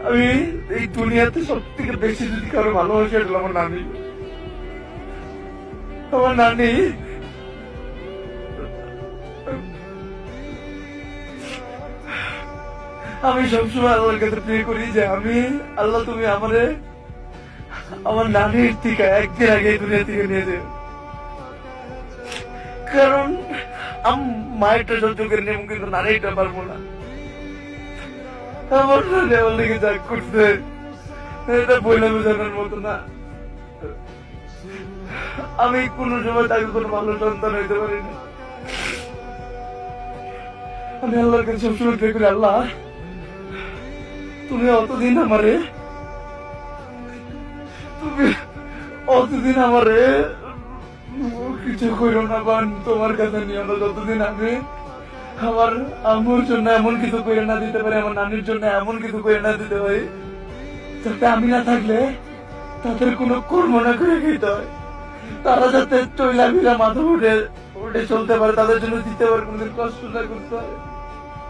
আমি এই দুনিয়াতে সব থেকে বেশি যদি কারো ভালোবাসি এটা আমার নানি। আমার নানি আমি সবসময় আল্লাহর কাছে প্রে করি যে আমি আল্লাহ তুমি আমারে আমার নানির থেকে একদিন আগে এই দুনিয়া থেকে নিয়ে যাও, কারণ মায়েরটা সহ্য করে নেব কিন্তু নানিটা পারবো না। আমার নানি আমার লেগে যা করছে এটা বইলে বোঝানোর মতো না। আমি কোন সময় তাকে কোনো ভালো সন্তান হইতে পারি না। আমি আল্লাহর কাছে সবসময় প্রে করি, আল্লাহ তুমি অতদিন আমারে কিছু করো না, বা তোমার কাছে নিয়ে আমরা যতদিন আমি আমার আম্মুর জন্য এমন কিছু করে না দিতে পারি, আমার নানির জন্য এমন কিছু করে না দিতে পারি যাতে আমি না থাকলে তাদের কোনো কর্ম না করে খেতে হয়, তারা যাতে চইলা ফিরা মাথা উঠে চলতে পারে, তাদের জন্য দিতে পারে, কোনদিন কষ্ট না করতে হয়।